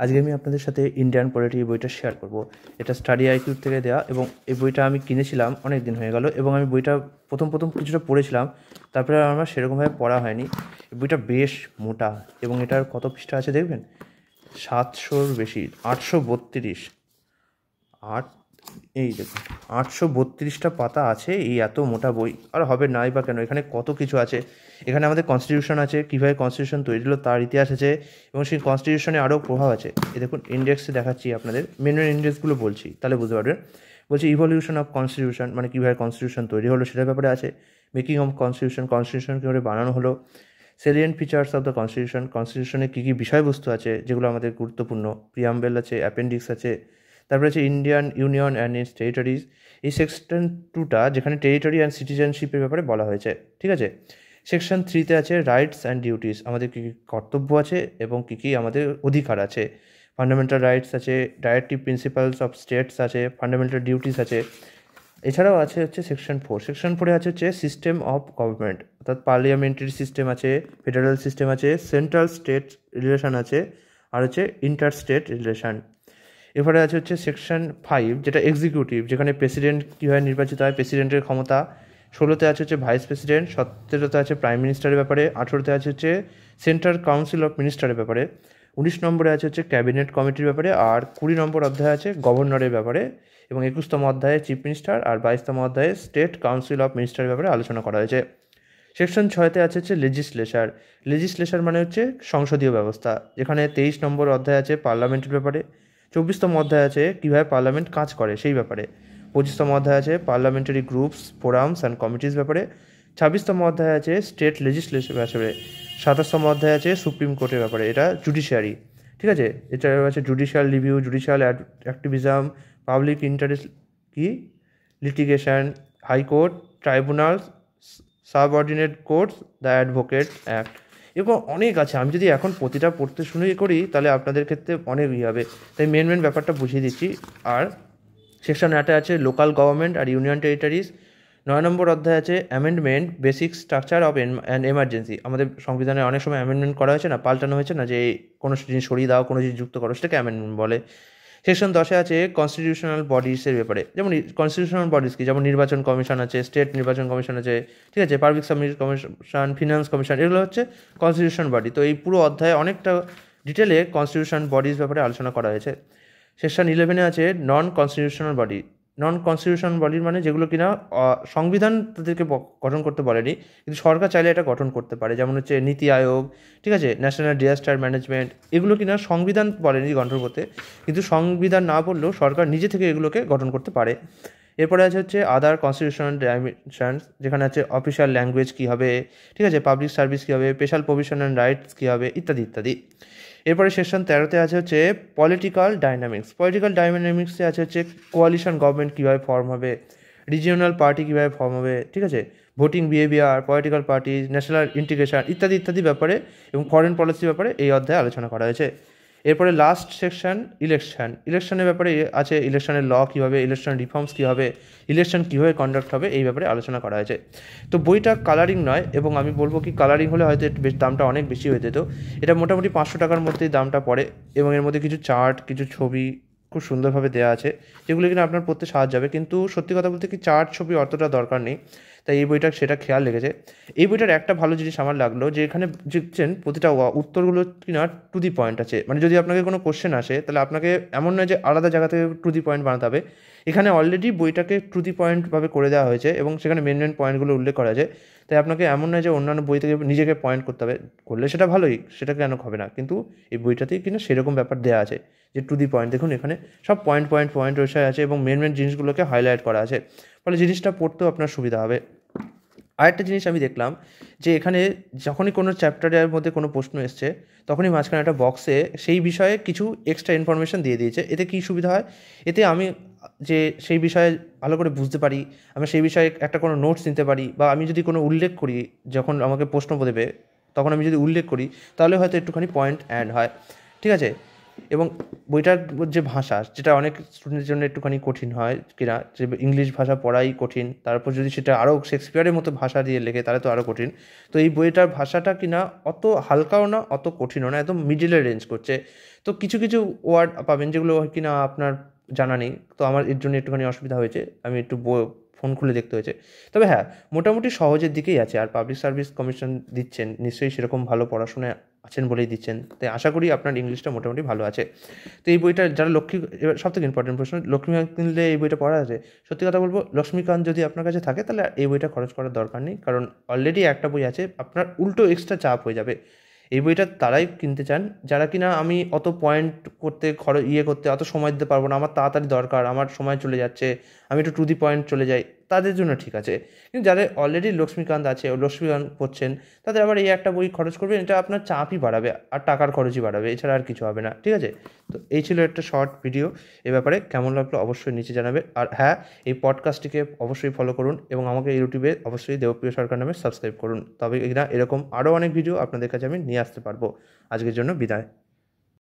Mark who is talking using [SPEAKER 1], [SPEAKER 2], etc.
[SPEAKER 1] আজকে আমি আপনাদের সাথে ইন্ডিয়ান পলিটি বইটা শেয়ার করব। এটা স্টাডি আইকিউ থেকে দেওয়া এবং এই বইটা আমি কিনেছিলাম অনেক দিন হয়ে গেল এবং আমি বইটা প্রথম কিছুটা পড়েছিলাম, তারপরে আমার সেরকমভাবে পড়া হয়নি। এই বইটা বেশ মোটা এবং এটার কত পৃষ্ঠা আছে দেখবেন, 700-র বেশি, 832। আট এই দেখুন 832টা পাতা আছে। এই এত মোটা বই আর হবে নাই বা কেন, এখানে কত কিছু আছে। এখানে আমাদের কনস্টিটিউশন আছে, কীভাবে কনস্টিটিউশন তৈরি হলো তার ইতিহাস আছে এবং সেই কনস্টিটিউশনে আরও প্রভাব আছে। এই দেখুন ইন্ডেক্সে দেখাচ্ছি আপনাদের, মেন ইন্ডেক্সগুলো বলছি তাহলে বুঝতে পারবেন। বলছি ইভলিউশন অফ কনস্টিটিউশন, মানে কীভাবে কনস্টিটিউশন তৈরি হলো সেটার ব্যাপারে আছে। মেকিং অফ কনস্টিটিউশন, কনস্টিটিউশন কীভাবে বানানো হলো। Salient features of the constitution, কনস্টিটিউশনে কী কী বিষয়বস্তু আছে যেগুলো আমাদের গুরুত্বপূর্ণ। প্রিয়াম্বেল আছে, অ্যাপেন্ডিক্স আছে। তারপরে আছে Indian union and it's territories. এই সেকশন 2টা যেখানে টেরিটরি অ্যান্ড সিটিজেনশিপের ব্যাপারে বলা হয়েছে, ঠিক আছে। সেকশন 3তে আছে রাইটস অ্যান্ড ডিউটিস, আমাদের কী কী কর্তব্য আছে এবং কী কী আমাদের অধিকার আছে। ফান্ডামেন্টাল রাইটস আছে, ডাইরেক্টিভ প্রিন্সিপালস অফ স্টেটস আছে, ফান্ডামেন্টাল ডিউটিস আছে। এছাড়াও আছে হচ্ছে সেকশন 4। সেকশন 4-এ আছে হচ্ছে সিস্টেম অফ গভর্নমেন্ট, অর্থাৎ পার্লিয়ামেন্টারি সিস্টেম আছে, ফেডারেল সিস্টেম আছে, সেন্ট্রাল স্টেট রিলেশন আছে, আর হচ্ছে ইন্টার স্টেট রিলেশন। এরপরে আছে হচ্ছে সেকশন 5, যেটা এক্সিকিউটিভ, যেখানে প্রেসিডেন্ট কীভাবে নির্বাচিত হয়, প্রেসিডেন্টের ক্ষমতা। 16তে আছে হচ্ছে ভাইস প্রেসিডেন্ট, 17তে আছে প্রাইম মিনিস্টারের ব্যাপারে, 18তে আছে হচ্ছে সেন্ট্রাল কাউন্সিল অফ মিনিস্টারের ব্যাপারে, 19 নম্বরে আছে হচ্ছে ক্যাবিনেট কমিটির ব্যাপারে, আর 20 নম্বর অধ্যায় আছে গভর্নরের ব্যাপারে, এবং 21তম অধ্যায়ে চিফ মিনিস্টার, আর 22তম অধ্যায়ে স্টেট কাউন্সিল অফ মিনিস্টারের ব্যাপারে আলোচনা করা হয়েছে। সেকশন 6-তে আছে হচ্ছে লেজিসলেচার। লেজিসলেচার মানে হচ্ছে সংসদীয় ব্যবস্থা, যেখানে 23 নম্বর অধ্যায় আছে পার্লামেন্টের ব্যাপারে, 24তম অধ্যায় আছে কীভাবে পার্লামেন্ট কাজ করে সেই ব্যাপারে, 25তম অধ্যায় আছে parliamentary groups, forums and committees ব্যাপারে, 26তম অধ্যায় আছে স্টেট লেজিসলেচার ব্যাপারে, 27তম অধ্যায় আছে সুপ্রিম কোর্টের ব্যাপারে, এটা জুডিশিয়ারি, ঠিক আছে। এটা আছে judicial review, judicial activism, public interest কি litigation, high court, tribunal, subordinate courts, the advocate act, এরকম অনেক আছে। আমি যদি এখন প্রতিটা পড়তে শুরু করি তাহলে আপনাদের ক্ষেত্রে অনেক হবে, তাই মেন ব্যাপারটা বুঝিয়ে দিচ্ছি। আর সেকশন 8-এ আছে লোকাল গভর্নমেন্ট আর ইউনিয়ন টেরিটরিজ। 9 নম্বর অধ্যায় আছে amendment, basic structure of and emergency. আমাদের সংবিধানে অনেক সময় অ্যামেন্ডমেন্ট করা হয়েছে না, পাল্টানো হয়েছে না, যে কোনো জিনিস সরিয়ে দাও, কোনো জিনিস যুক্ত করো, সেটাকে অ্যামেন্ডমেন্ট বলে। সেকশন 10-এ আছে কনস্টিটিউশনাল বডিসের ব্যাপারে, যেমন কনস্টিটিউশনাল বডিস কি, যেমন নির্বাচন কমিশন আছে, স্টেট নির্বাচন কমিশন আছে, ঠিক আছে, public service commission, finance commission, এগুলো হচ্ছে কনস্টিটিউশন বডি। তো এই পুরো অধ্যায়ে অনেকটা ডিটেলে কনস্টিটিউশন বডিস ব্যাপারে আলোচনা করা হয়েছে। সেকশন 11-এ আছে নন কনস্টিটিউশনাল বডি। নন কনস্টিটিউশনাল বডির মানে যেগুলো কিনা সংবিধান তাদেরকে গঠন করতে বলেনি, কিন্তু সরকার চাইলে এটা গঠন করতে পারে, যেমন হচ্ছে নীতি আয়োগ, ঠিক আছে, ন্যাশনাল ডিজাস্টার ম্যানেজমেন্ট। এগুলো কিনা সংবিধান বলেনি গঠন করতে, কিন্তু সংবিধান না বললেও সরকার নিজে থেকে এগুলোকে গঠন করতে পারে। এরপরে আছে হচ্ছে আদার কনস্টিটিউশনাল ডাইমেনশনস, যেখানে আছে অফিসিয়াল ল্যাঙ্গুয়েজ কী হবে, ঠিক আছে, পাবলিক সার্ভিস কী হবে, স্পেশাল প্রভিশন অ্যান্ড রাইটস কী হবে, ইত্যাদি ইত্যাদি। এরপরে সেকশন 13-তে আছে হচ্ছে পলিটিক্যাল ডাইনামিক্স। পলিটিক্যাল ডাইনামিক্সে আছে হচ্ছে কোয়ালিশন গভর্নমেন্ট কীভাবে ফর্ম হবে, রিজিওনাল পার্টি কীভাবে ফর্ম হবে, ঠিক আছে, voting behaviour, political party, national integration ইত্যাদি ইত্যাদি ব্যাপারে এবং ফরেন পলিসি ব্যাপারে এই অধ্যায়ে আলোচনা করা হয়েছে। এরপরে লাস্ট সেকশন ইলেকশনের ব্যাপারে আছে, ইলেকশনের ল কী হবে, ইলেকশন রিফর্মস কী হবে, ইলেকশন কীভাবে কন্ডাক্ট হবে, এই ব্যাপারে আলোচনা করা হয়েছে। তো বইটা কালারিং নয়, এবং আমি বলবো কি কালারিং হলে হয়তো দামটা অনেক বেশি হয়ে যেত। এটা মোটামুটি 500 টাকার মধ্যেই দামটা পড়ে, এবং এর মধ্যে কিছু চার্ট, কিছু ছবি খুব সুন্দরভাবে দেওয়া আছে, যেগুলো কিনা আপনার পড়তে সাহায্য হবে। কিন্তু সত্যি কথা বলতে কি চার্ট ছবি অতটা দরকার নেই, তাই এই বইটা সেটা খেয়াল লেগেছে। এই বইটার একটা ভালো জিনিস আমার লাগলো, যে এখানে দেখছেন প্রতিটা উত্তরগুলো কিনা টু দি পয়েন্ট আছে। মানে যদি আপনাকে কোনো কোশ্চেন আসে তাহলে আপনাকে এমন নয় যে আলাদা জায়গা থেকে টু দি পয়েন্ট বানাতে হবে, এখানে অলরেডি বইটাকে টু দি পয়েন্টভাবে করে দেওয়া হয়েছে এবং সেখানে মেন পয়েন্টগুলো উল্লেখ করা আছে। তাই আপনাকে এমন নয় যে অন্যান্য বই থেকে নিজেকে পয়েন্ট করতে হবে, করলে সেটা ভালোই, সেটা কেন হবে না, কিন্তু এই বইটাতেই কিনা সেরকম ব্যাপার দেওয়া আছে যে টু দি পয়েন্ট। দেখুন এখানে সব পয়েন্ট রয়েছে আছে এবং মেন জিনিসগুলোকে হাইলাইট করা আছে, ফলে জিনিসটা পড়তেও আপনার সুবিধা হবে। আরেকটা জিনিস আমি দেখলাম যে এখানে যখনই কোনো চ্যাপ্টারের মধ্যে কোনো প্রশ্ন এসছে, তখনই মাঝখানে একটা বক্সে সেই বিষয়ে কিছু এক্সট্রা ইনফরমেশান দিয়ে দিয়েছে। এতে কী সুবিধা হয়, এতে আমি যে সেই বিষয়ে ভালো করে বুঝতে পারি, আমি সেই বিষয়ে একটা কোনো নোটস নিতে পারি, বা আমি যদি কোনো উল্লেখ করি, যখন আমাকে প্রশ্ন দেবে তখন আমি যদি উল্লেখ করি, তাহলে হয়তো একটুখানি পয়েন্ট অ্যাড হয়, ঠিক আছে। এবং বইটার যে ভাষা, যেটা অনেক স্টুডেন্টের জন্য একটুখানি কঠিন হয় কিনা, যে ইংলিশ ভাষা পড়াই কঠিন, তারপর যদি সেটা আরও শেক্সপিয়ারের মতো ভাষা দিয়ে লেখে তাহলে তো আরও কঠিন। তো এই বইটার ভাষাটা কিনা অত হালকাও না অত কঠিনও না, একদম মিডিলে রেঞ্জ করছে। তো কিছু কিছু ওয়ার্ড পাবেন যেগুলো কিনা আপনার জানা নেই, তো আমার এর জন্য একটুখানি অসুবিধা হয়েছে, আমি একটু ফোন খুলে দেখতে হয়েছে। তবে হ্যাঁ, মোটামুটি সহজের দিকেই আছে। আর পাবলিক সার্ভিস কমিশন দিচ্ছেন, নিশ্চয়ই সেরকম ভালো পড়াশোনায় আছেন বলেই দিচ্ছেন, তাই আশা করি আপনার ইংলিশটা মোটামুটি ভালো আছে। তো এই বইটা যারা এবার সব থেকে ইম্পর্টেন্ট প্রশ্ন, লক্ষ্মীকান্ত কিনলে এই বইটা পড়া আছে? সত্যি কথা বলবো, লক্ষ্মীকান্ত যদি আপনার কাছে থাকে তাহলে এই বইটা খরচ করার দরকার নেই, কারণ অলরেডি একটা বই আছে, আপনার উল্টো এক্সট্রা চাপ হয়ে যাবে। এই বইটা তারাই কিনতে চান যারা কিনা আমি অত পয়েন্ট করতে করতে অত সময় দিতে পারবো না, আমার তাড়াতাড়ি দরকার, আমার সময় চলে যাচ্ছে, আমি একটু টু দি পয়েন্ট চলে যাই, তাদের জন্য ঠিক আছে। কিন্তু যাদের অলরেডি লক্ষ্মীকান্ত আছে ও লক্ষ্মীকান্ত পড়ছেন, তাদের আবার এই একটা বই খরচ করবেন, এটা আপনার চাপই বাড়াবে আর টাকার খরচই বাড়াবে, এছাড়া আর কিছু হবে না, ঠিক আছে? তো এই ছিল একটা শর্ট ভিডিও। এ ব্যাপারে কেমন লাগলো অবশ্যই নিচে জানাবে। আর হ্যাঁ, এই পডকাস্টটিকে অবশ্যই ফলো করুন এবং আমাকে ইউটিউবে অবশ্যই দেবপ্রিয় সরকার নামে সাবস্ক্রাইব করুন, তবে এরকম আরও অনেক ভিডিও আপনাদের কাছে আমি নিয়ে আসতে পারবো। আজকের জন্য বিদায়।